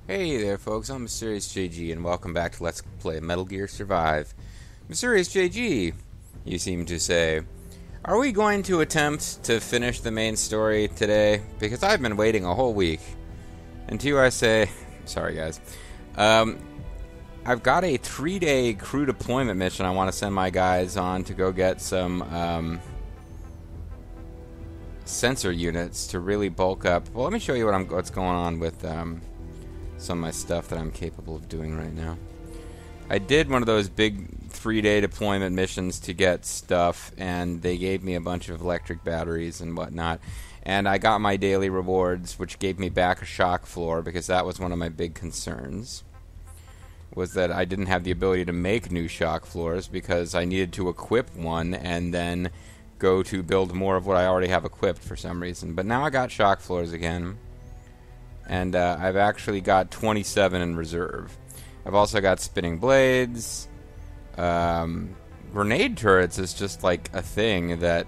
Hey there, folks. I'm Mysterious JG, and welcome back to Let's Play Metal Gear Survive. Mysterious JG, you seem to say, are we going to attempt to finish the main story today? Because I've been waiting a whole week. And to you I say, sorry guys, I've got a 3-day crew deployment mission I want to send my guys on to go get some sensor units to really bulk up. Well, let me show you what's going on with some of my stuff that I'm capable of doing right now. I did one of those big 3-day deployment missions to get stuff, and they gave me a bunch of electric batteries and whatnot. And I got my daily rewards, which gave me back a shock floor, because that was one of my big concerns. Was that I didn't have the ability to make new shock floors, because I needed to equip one and then go to build more of what I already have equipped for some reason. But now I got shock floors again. And I've actually got 27 in reserve. I've also got spinning blades. Grenade turrets is just like a thing that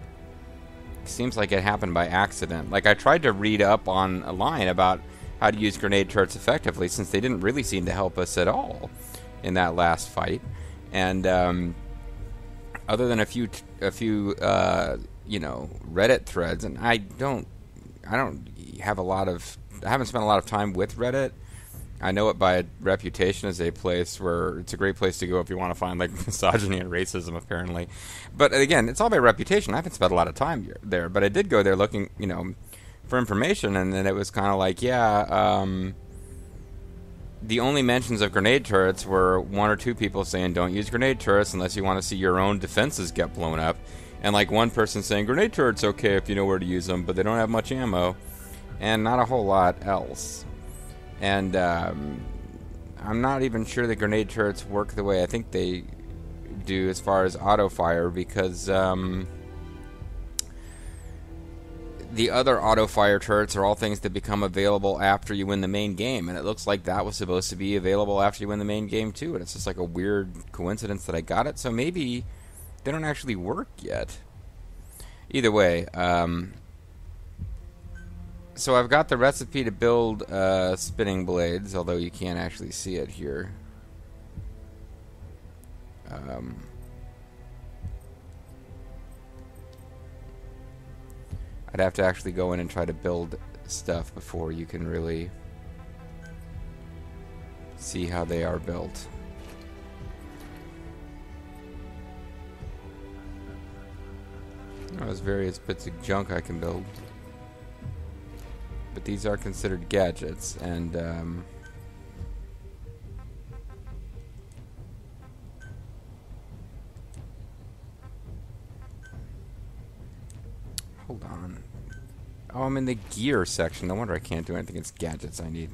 seems like it happened by accident. Like, I tried to read up on a line about how to use grenade turrets effectively, since they didn't really seem to help us at all in that last fight. And other than a few Reddit threads, and I don't have a lot of. I haven't spent a lot of time with Reddit. I know it by reputation as a place where it's a great place to go if you want to find like misogyny and racism, apparently. But again, it's all by reputation. I haven't spent a lot of time there, but I did go there looking, for information, and then it was kind of like, the only mentions of grenade turrets were one or two people saying don't use grenade turrets unless you want to see your own defenses get blown up, and like one person saying grenade turrets okay if you know where to use them, but they don't have much ammo. And not a whole lot else. And I'm not even sure the grenade turrets work the way I think they do as far as auto fire, because the other auto fire turrets are all things that become available after you win the main game, and it looks like that was supposed to be available after you win the main game too, and it's just like a weird coincidence that I got it, so maybe they don't actually work yet. Either way, so I've got the recipe to build spinning blades, although you can't actually see it here. I'd have to actually go in and try to build stuff before you can really see how they are built. There's various bits of junk I can build. But these are considered gadgets, and hold on. Oh, I'm in the gear section. No wonder I can't do anything. It's gadgets I need.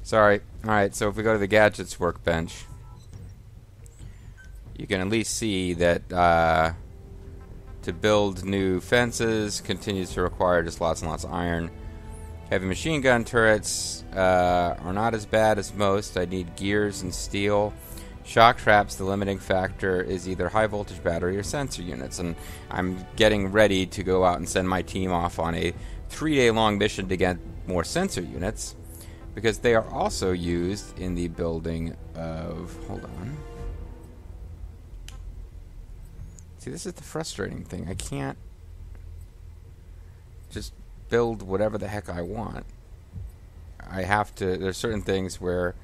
Sorry. Alright, so if we go to the gadgets workbench, you can at least see that to build new fences continues to require just lots and lots of iron. Heavy machine gun turrets are not as bad as most. I need gears and steel. Shock traps, the limiting factor is either high voltage battery or sensor units. And I'm getting ready to go out and send my team off on a 3-day long mission to get more sensor units, because they are also used in the building of... Hold on. See, this is the frustrating thing. I can't just build whatever the heck I want. I have to. There's certain things where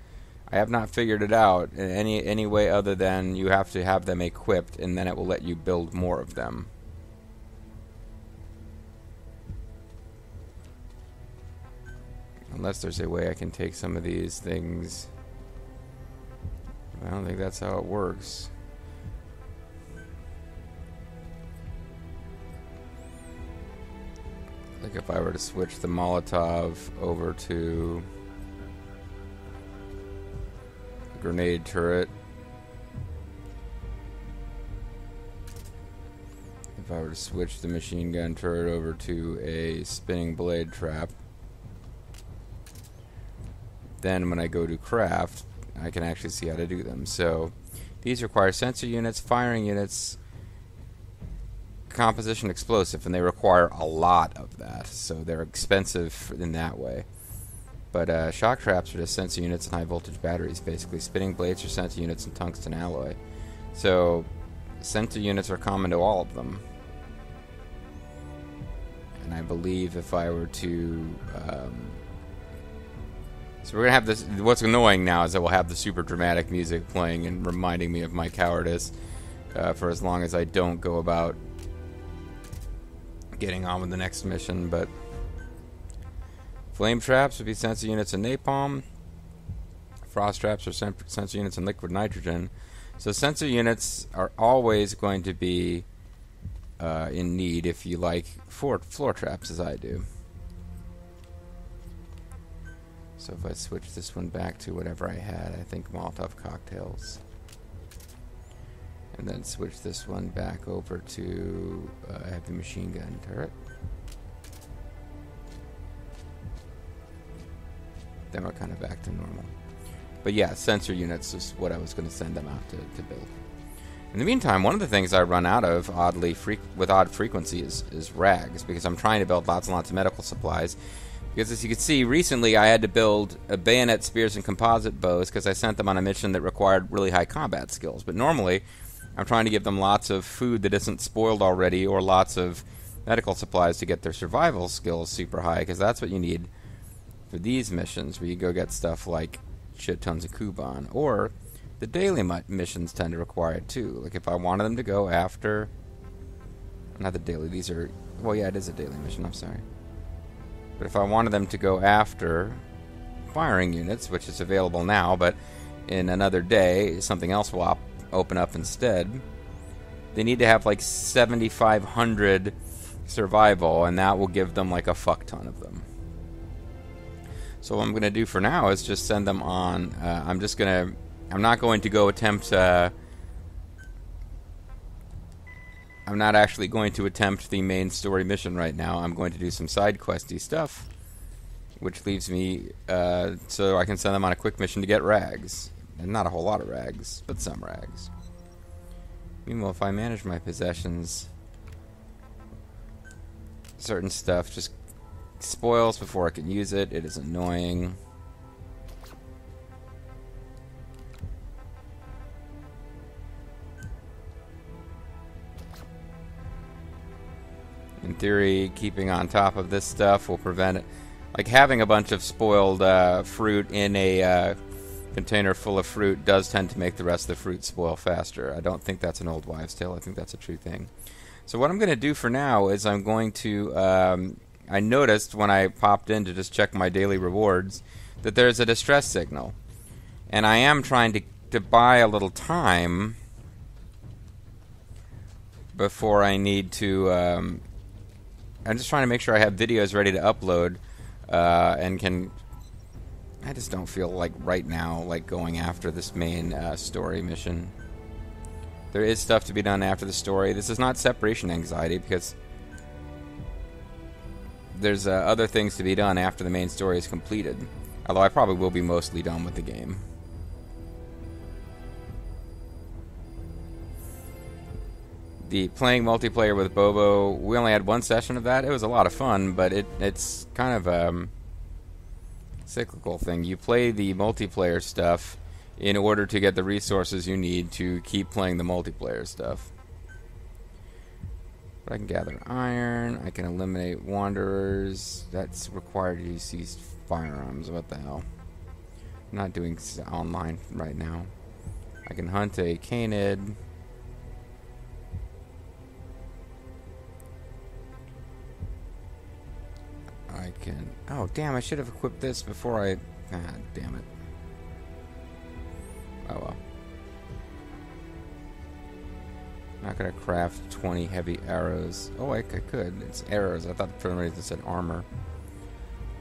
I have not figured it out in any way other than you have to have them equipped, and then it will let you build more of them. Unless there's a way I can take some of these things. I don't think that's how it works. Like if I were to switch the Molotov over to a grenade turret. If I were to switch the machine gun turret over to a spinning blade trap. Then when I go to craft, I can actually see how to do them. So these require sensor units, firing units, composition explosive, and they require a lot of that, so they're expensive in that way. But shock traps are just sensor units and high voltage batteries, basically. Spinning blades are sensor units and tungsten alloy. So sensor units are common to all of them. And I believe if I were to... so we're going to have this... What's annoying now is that we'll have the super dramatic music playing and reminding me of my cowardice for as long as I don't go about getting on with the next mission, but... Flame traps would be sensor units and napalm. Frost traps are sensor units and liquid nitrogen. So sensor units are always going to be in need if you like floor traps, as I do. So if I switch this one back to whatever I had, I think Molotov cocktails. And then switch this one back over to heavy machine gun turret. Then we're kind of back to normal. But yeah, sensor units is what I was going to send them out to build. In the meantime, one of the things I run out of with odd frequency is rags, because I'm trying to build lots and lots of medical supplies. Because as you can see, recently I had to build bayonet spears and composite bows because I sent them on a mission that required really high combat skills. But normally, I'm trying to give them lots of food that isn't spoiled already, or lots of medical supplies to get their survival skills super high, because that's what you need for these missions, where you go get stuff like shit tons of Kuban. Or the daily missions tend to require it too. Like if I wanted them to go after... Not the daily, these are... Well, yeah, it is a daily mission, I'm sorry. But if I wanted them to go after firing units, which is available now, but in another day, something else will open up instead, they need to have like 7,500 survival, and that will give them like a fuck ton of them. So what I'm going to do for now is just send them on. I'm not going to go attempt... I'm not actually going to attempt the main story mission right now. I'm going to do some side questy stuff, which leaves me so I can send them on a quick mission to get rags. And not a whole lot of rags, but some rags. Meanwhile, if I manage my possessions, certain stuff just spoils before I can use it. It is annoying. In theory, keeping on top of this stuff will prevent it. Like having a bunch of spoiled fruit in a container full of fruit does tend to make the rest of the fruit spoil faster. I don't think that's an old wives' tale. I think that's a true thing. So what I'm going to do for now is I'm going to... I noticed when I popped in to just check my daily rewards that there's a distress signal. And I am trying to buy a little time before I need to... I'm just trying to make sure I have videos ready to upload and can... I just don't feel like right now like going after this main story mission. There is stuff to be done after the story. This is not separation anxiety because there's other things to be done after the main story is completed. Although I probably will be mostly done with the game. The playing multiplayer with Bobo, we only had one session of that. It was a lot of fun, but it's kind of a cyclical thing. You play the multiplayer stuff in order to get the resources you need to keep playing the multiplayer stuff. But I can gather iron, I can eliminate wanderers. That's required to use these firearms. What the hell? I'm not doing online right now. I can hunt a canid. I can... Oh, damn, I should have equipped this before I... God damn it. Oh, well. Not gonna craft 20 heavy arrows. Oh, I could. It's arrows. I thought for some reason it said armor.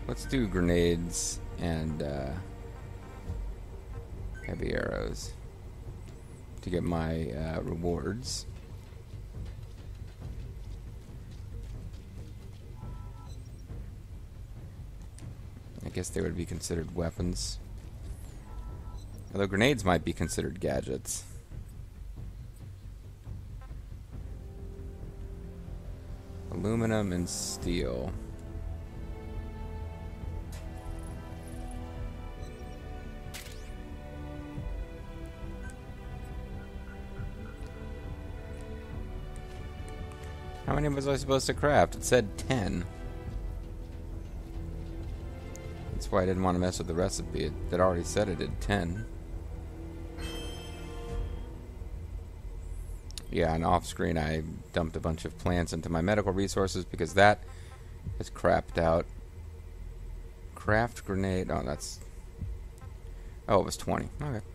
Let's do grenades and heavy arrows to get my rewards. I guess they would be considered weapons. Although grenades might be considered gadgets. Aluminum and steel. How many was I supposed to craft? It said 10. That's why I didn't want to mess with the recipe. It already said it did 10. Yeah, and off screen I dumped a bunch of plants into my medical resources because that is crapped out. Craft grenade. Oh, that's... Oh, it was 20. Okay.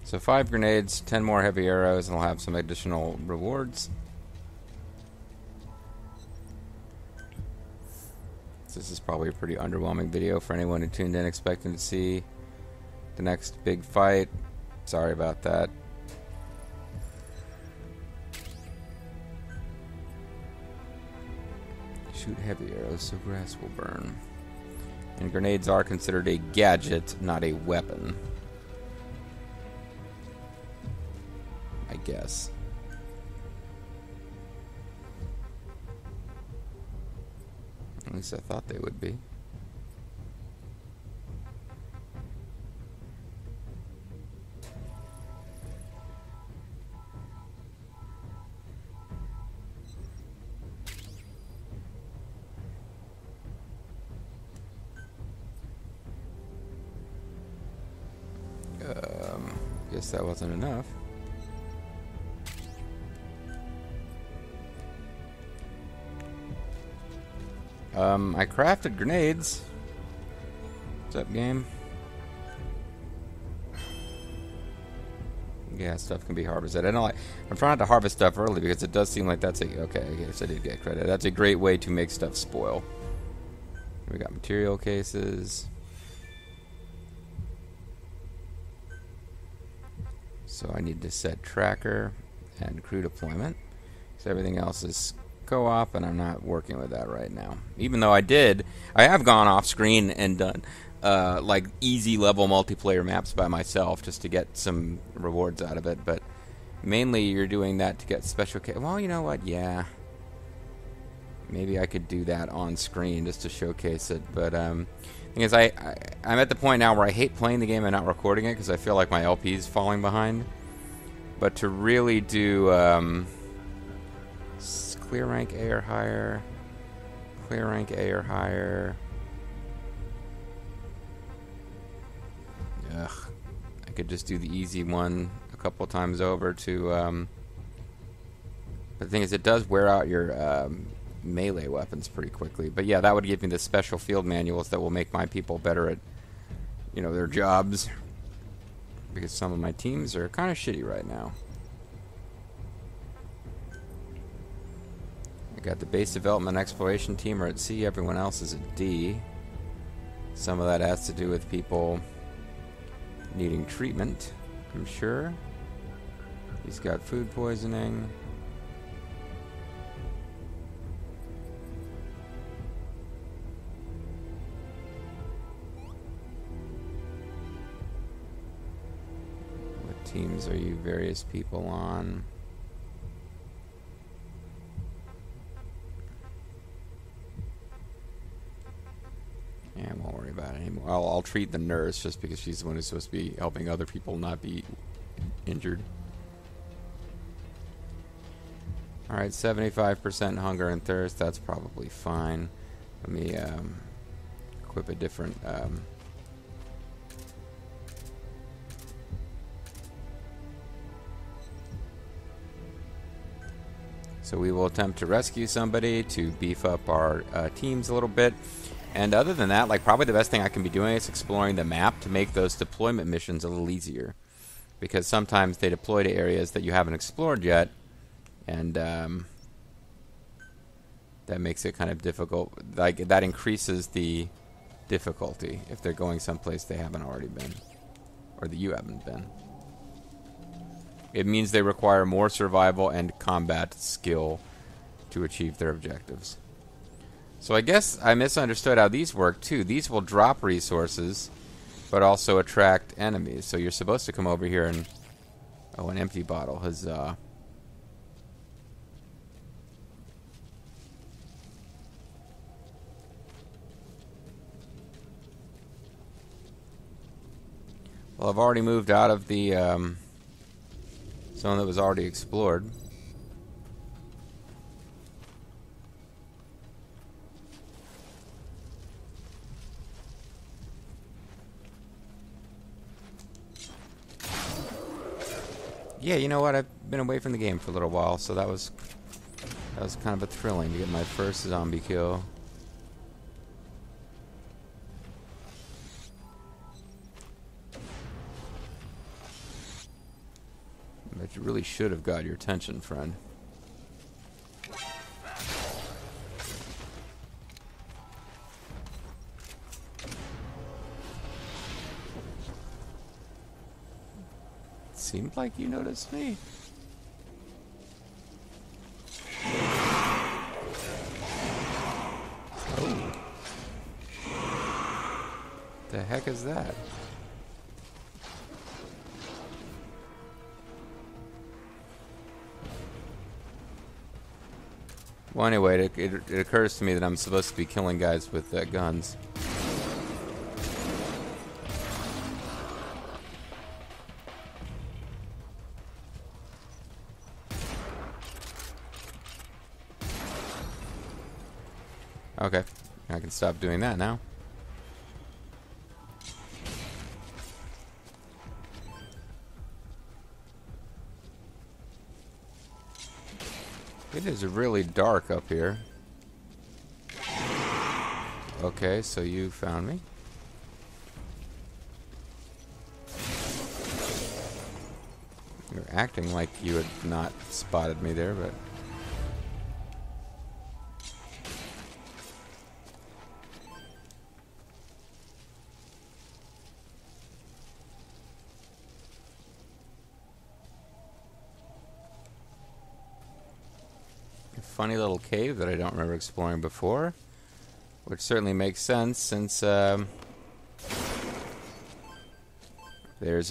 So 5 grenades, 10 more heavy arrows, and I'll have some additional rewards. This is probably a pretty underwhelming video for anyone who tuned in expecting to see the next big fight. Sorry about that. Shoot heavy arrows so grass will burn. And grenades are considered a gadget, not a weapon. I guess. At least I thought they would be. Guess that wasn't enough. I crafted grenades. What's up, game? Yeah, stuff can be harvested. I know I'm trying to harvest stuff early because it does seem like that's a... Okay, I guess I did get credit. That's a great way to make stuff spoil. We got material cases. So I need to set tracker and crew deployment. So everything else is co-op, and I'm not working with that right now. Even though I have gone off screen and done like easy level multiplayer maps by myself just to get some rewards out of it. But mainly you're doing that to get special. Well, you know what? Yeah, maybe I could do that on screen just to showcase it. But thing is, I'm at the point now where I hate playing the game and not recording it because I feel like my LP is falling behind. But to really do clear rank A or higher, clear rank A or higher. Ugh, I could just do the easy one a couple times over to. But the thing is, it does wear out your melee weapons pretty quickly. But yeah, that would give me the special field manuals that will make my people better at, you know, their jobs. Because some of my teams are kind of shitty right now. I got the base development exploration team are at C. Everyone else is at D. Some of that has to do with people needing treatment, I'm sure. He's got food poisoning. What teams are you various people on? Yeah, I won't worry about it anymore. I'll treat the nurse just because she's the one who's supposed to be helping other people not be injured. Alright, 75% hunger and thirst. That's probably fine. Let me equip a different... So we will attempt to rescue somebody to beef up our teams a little bit. And other than that, like, probably the best thing I can be doing is exploring the map to make those deployment missions a little easier. Because sometimes they deploy to areas that you haven't explored yet, and that makes it kind of difficult. Like, that increases the difficulty if they're going someplace they haven't already been, or that you haven't been. It means they require more survival and combat skill to achieve their objectives. So I guess I misunderstood how these work too. These will drop resources, but also attract enemies. So you're supposed to come over here and... Oh, an empty bottle. Huzzah. Well, I've already moved out of the zone that was already explored. Yeah, you know what? I've been away from the game for a little while, so that was kind of a thrilling to get my first zombie kill. But you really should have got your attention, friend. Seemed like you noticed me. Oh. The heck is that? Well, anyway, it occurs to me that I'm supposed to be killing guys with guns. Okay, I can stop doing that now. It is really dark up here. Okay, so you found me. You're acting like you had not spotted me there, but... funny little cave that I don't remember exploring before, which certainly makes sense since there's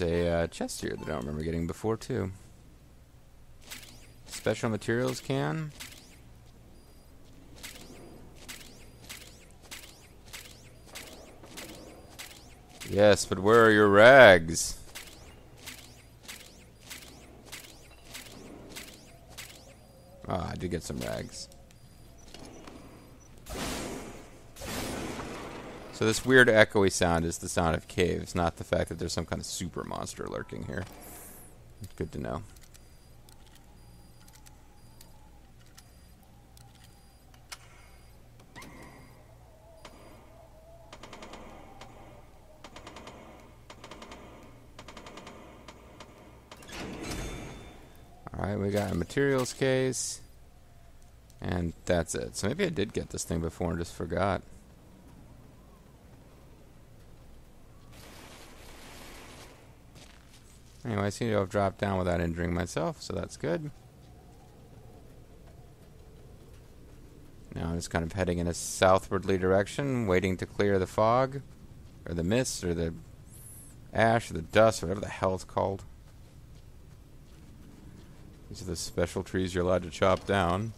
a chest here that I don't remember getting before too. Special materials can. Yes, but where are your rags? Oh, I did get some rags. So this weird echoey sound is the sound of caves, not the fact that there's some kind of super monster lurking here. Good to know. Alright, we got a materials case. And that's it. So maybe I did get this thing before and just forgot. Anyway, I seem to have dropped down without injuring myself, so that's good. Now I'm just kind of heading in a southwardly direction, waiting to clear the fog, or the mist, or the ash, or the dust, or whatever the hell it's called. These are the special trees you're allowed to chop down.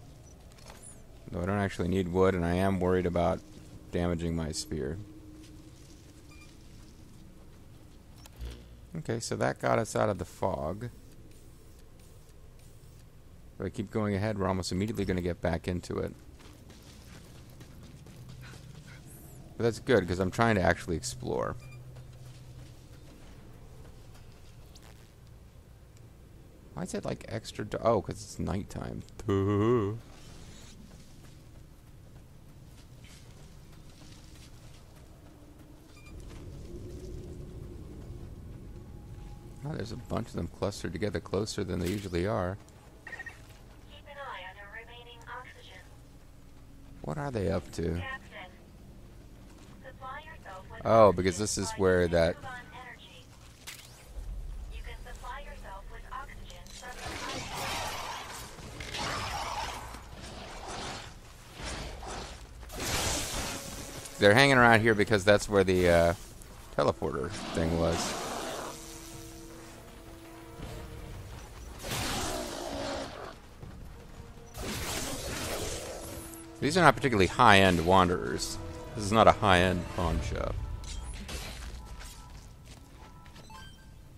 Though I don't actually need wood, and I am worried about damaging my spear. Okay, so that got us out of the fog. If I keep going ahead, we're almost immediately going to get back into it. But that's good, because I'm trying to actually explore. Why is it like extra dark? Oh, because it's nighttime. Oh, there's a bunch of them clustered together closer than they usually are. Keep an eye on your remaining oxygen. What are they up to? Captain, supply yourself with Oh, because this is where that... energy. You can supply yourself with oxygen from the They're hanging around here because that's where the teleporter thing was. These are not particularly high-end wanderers. This is not a high-end pawn shop.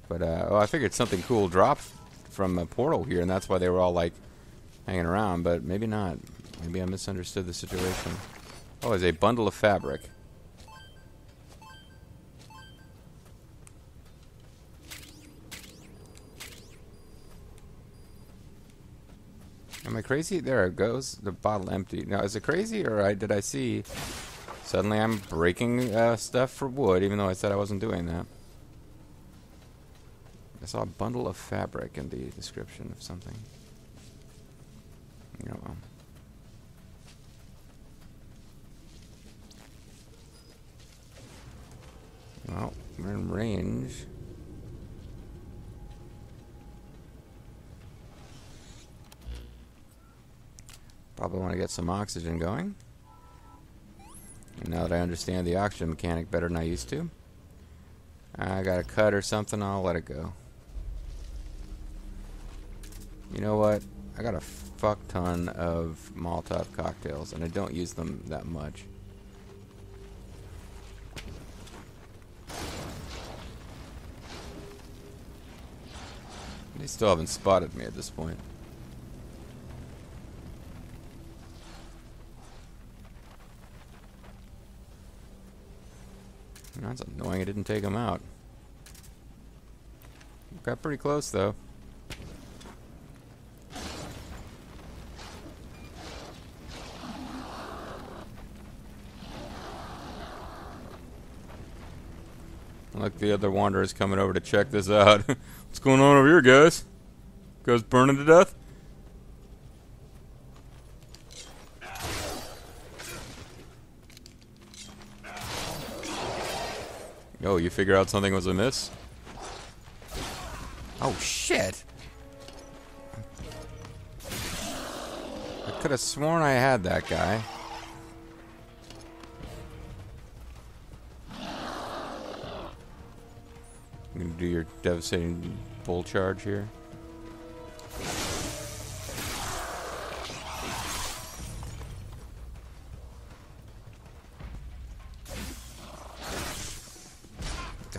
But, oh, I figured something cool dropped from a portal here, and that's why they were all, like, hanging around, but maybe not. Maybe I misunderstood the situation. Oh, it's a bundle of fabric. Am I crazy? There it goes. The bottle empty. Now, is it crazy, or did I see... Suddenly I'm breaking stuff for wood, even though I said I wasn't doing that. I saw a bundle of fabric in the description of something. You know, well, we're in range. Probably want to get some oxygen going. And now that I understand the oxygen mechanic better than I used to, I got a cut or something, I'll let it go. You know what? I got a fuck ton of Molotov cocktails, and I don't use them that much. They still haven't spotted me at this point. That's annoying, I didn't take them out. Got pretty close, though. Like the other wanderers coming over to check this out. What's going on over here, guys? Guys burning to death? Oh, you figure out something was amiss? Oh, shit! I could have sworn I had that guy. You gonna do your devastating bull charge here?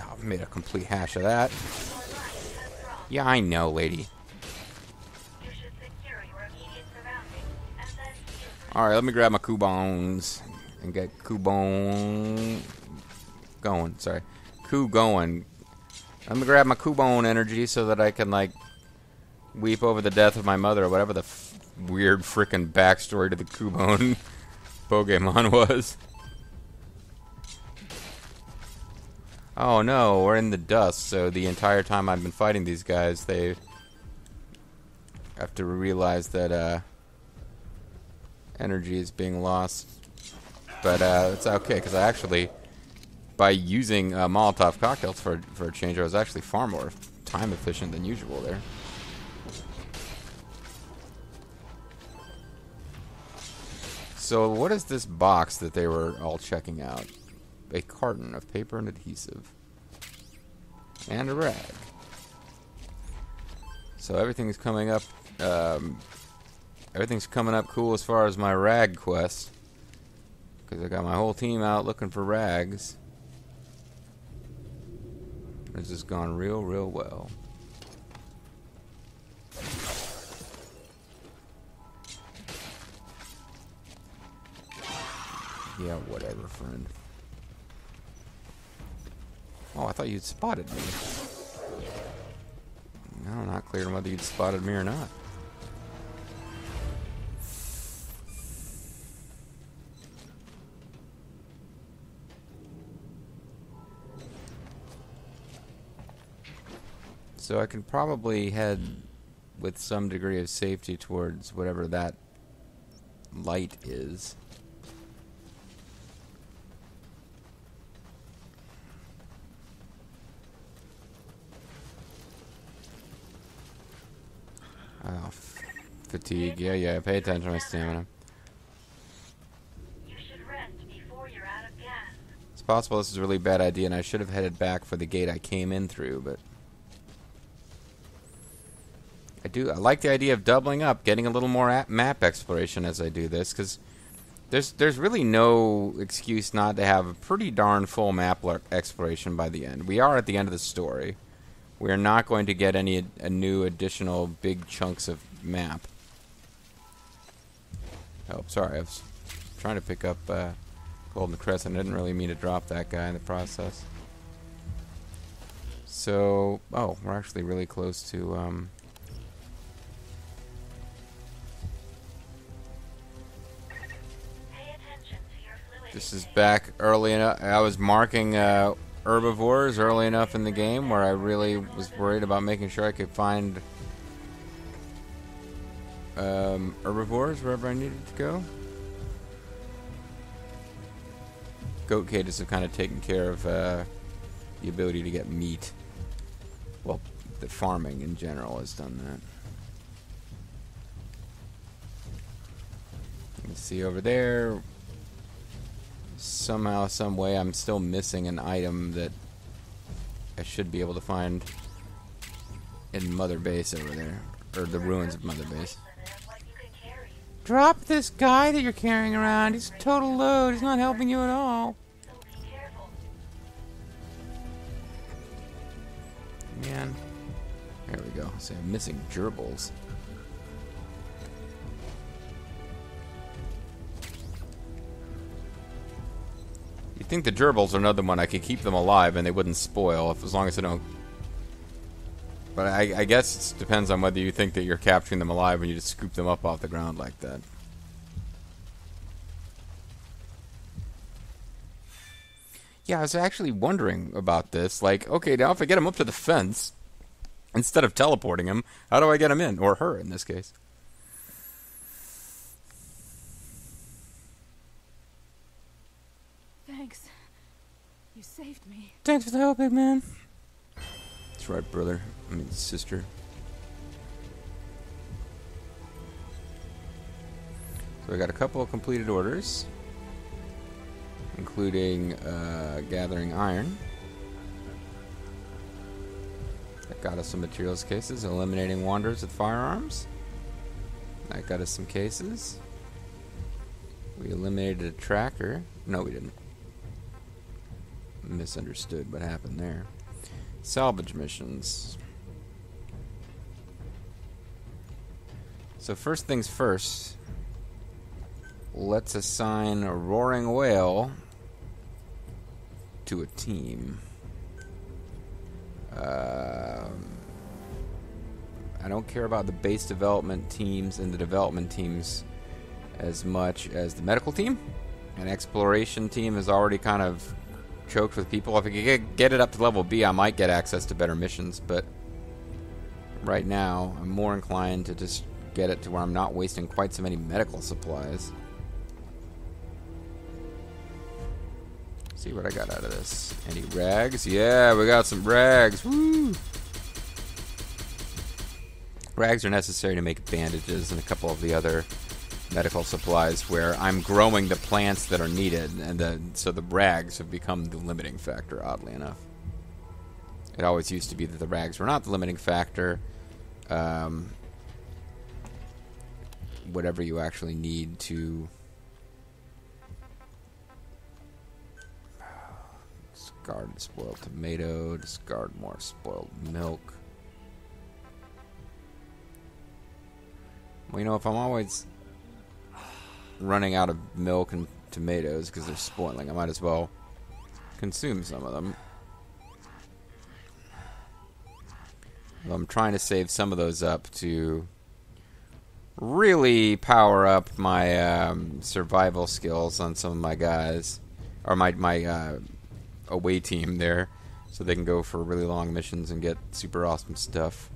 Oh, I made a complete hash of that. Yeah, I know, lady. Alright, let me grab my coupons and get coupon going. Sorry. Coup going. Let me grab my coupon energy so that I can, like, weep over the death of my mother or whatever the weird frickin' backstory to the coupon Pokemon was. Oh no, we're in the dust, so the entire time I've been fighting these guys, they have to realize that, energy is being lost. But, it's okay, because I actually, by using Molotov cocktails for a change, I was actually far more time efficient than usual there. So what is this box that they were all checking out? A carton of paper and adhesive. And a rag. So everything's coming up, everything's coming up cool as far as my rag quest. Because I got my whole team out looking for rags. This has gone real, real well. Yeah, whatever, friend. Oh, I thought you'd spotted me. No, not clear on whether you'd spotted me or not. So I can probably head with some degree of safety towards whatever that light is. Oh, fatigue. Yeah, pay attention to my stamina. You should rest before you're out of gas. It's possible this is a really bad idea and I should have headed back for the gate I came in through, but I like the idea of doubling up, getting a little more map exploration as I do this, because there's really no excuse not to have a pretty darn full map exploration by the end. We are at the end of the story. We are not going to get any new additional big chunks of map. Oh, sorry, I was trying to pick up Golden Crescent. I didn't really mean to drop that guy in the process. So, oh, we're actually really close to This is back early enough. I was marking herbivores early enough in the game where I really was worried about making sure I could find herbivores wherever I needed to go. Goat cages have kind of taken care of the ability to get meat. Well, the farming in general has done that. You can see over there, somehow, some way, I'm still missing an item that I should be able to find in Mother Base over there, or the ruins of Mother Base. Drop this guy that you're carrying around. He's a total load. He's not helping you at all. Man. There we go. So I'm missing gerbils. You'd think the gerbils are another one I could keep them alive and they wouldn't spoil as long as they don't. But I guess it depends on whether you think that you're capturing them alive when you just scoop them up off the ground like that. Yeah, I was actually wondering about this. Like, okay, now if I get him up to the fence, instead of teleporting him, how do I get him in? Or her, in this case. Thanks. You saved me. Thanks for the help, big man. That's right, brother. I mean, sister. So I got a couple of completed orders, including gathering iron. That got us some materials cases. Eliminating wanderers with firearms. That got us some cases. We eliminated a tracker. No, we didn't. Misunderstood what happened there. Salvage missions. So first things first, let's assign a roaring whale to a team. I don't care about the base development teams and the development teams as much as the medical team. An exploration team is already kind of choked with people. If I could get it up to level B, I might get access to better missions, but right now I'm more inclined to just get it to where I'm not wasting quite so many medical supplies. See what I got out of this. Any rags? Yeah, we got some rags. Woo! Rags are necessary to make bandages and a couple of the other medical supplies where I'm growing the plants that are needed, and so the rags have become the limiting factor, oddly enough. It always used to be that the rags were not the limiting factor. Whatever you actually need to discard spoiled tomato, discard more spoiled milk. Well, you know, if I'm always running out of milk and tomatoes because they're spoiling, I might as well consume some of them. Well, I'm trying to save some of those up to really power up my survival skills on some of my guys, or my away team there, so they can go for really long missions and get super awesome stuff.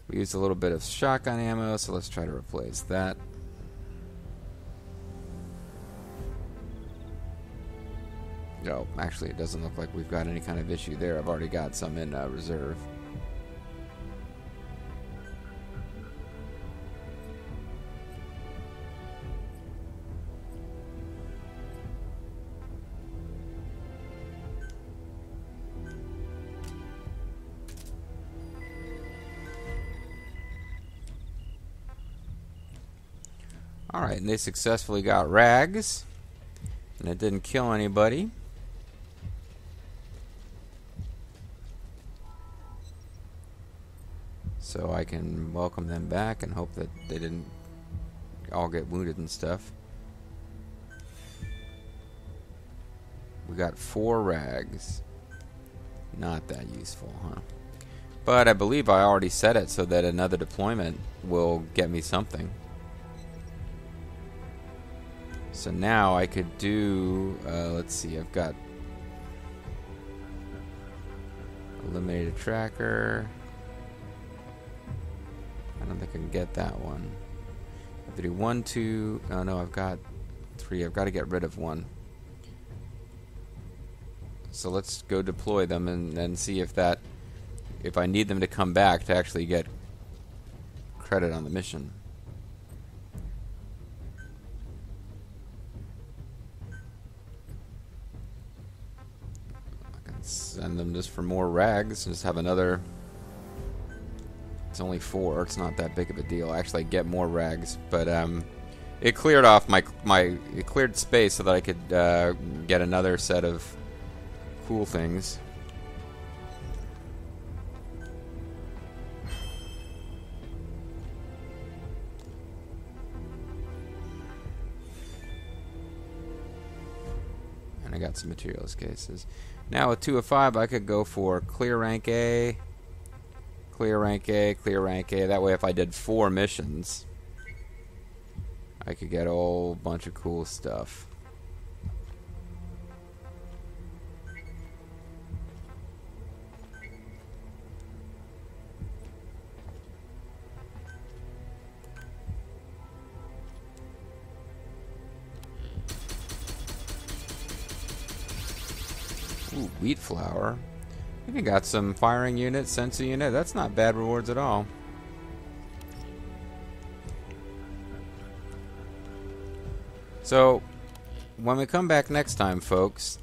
We used a little bit of shotgun ammo, so let's try to replace that. No, actually it doesn't look like we've got any kind of issue there. I've already got some in reserve. Alright, and they successfully got rags, and it didn't kill anybody. So I can welcome them back and hope that they didn't all get wounded and stuff. We got 4 rags. Not that useful, huh? But I believe I already set it so that another deployment will get me something. So now I could do, let's see, I've got eliminate a tracker. I don't think I can get that one. I have to do 1, 2, oh no, I've got 3. I've got to get rid of 1. So let's go deploy them and see if I need them to come back to actually get credit on the mission. I can send them just for more rags and just have another. It's only 4. It's not that big of a deal. Actually, I get more rags, but it cleared off it cleared space so that I could get another set of cool things. And I got some materials cases. Now with 2 of 5, I could go for clear rank A, clear rank A, clear rank A. That way if I did 4 missions, I could get a whole bunch of cool stuff. Ooh, wheat flour. Even got some firing unit, sensor unit. That's not bad rewards at all. So, when we come back next time, folks,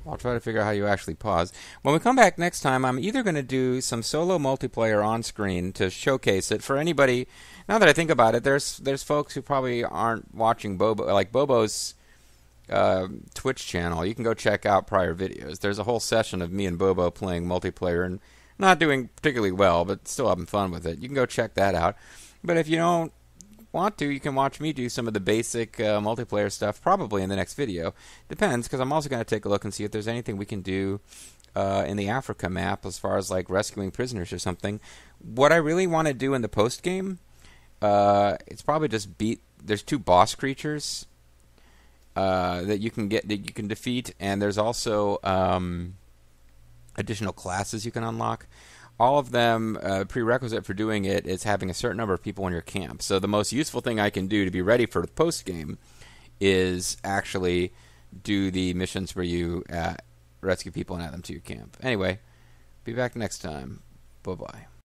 I'll try to figure out how you actually pause. When we come back next time, I'm either going to do some solo multiplayer on screen to showcase it for anybody. Now that I think about it, there's folks who probably aren't watching Bobo, like Bobo's Twitch channel. You can go check out prior videos. There's a whole session of me and Bobo playing multiplayer and not doing particularly well, but still having fun with it. You can go check that out. But if you don't want to, you can watch me do some of the basic multiplayer stuff probably in the next video. Depends, because I'm also going to take a look and see if there's anything we can do in the Africa map as far as like rescuing prisoners or something. What I really want to do in the post game, it's probably just there's 2 boss creatures that you can defeat, and there's also additional classes you can unlock. All of them, prerequisite for doing it is having a certain number of people in your camp. So the most useful thing I can do to be ready for the post game is actually do the missions where you rescue people and add them to your camp. Anyway, be back next time. Bye bye.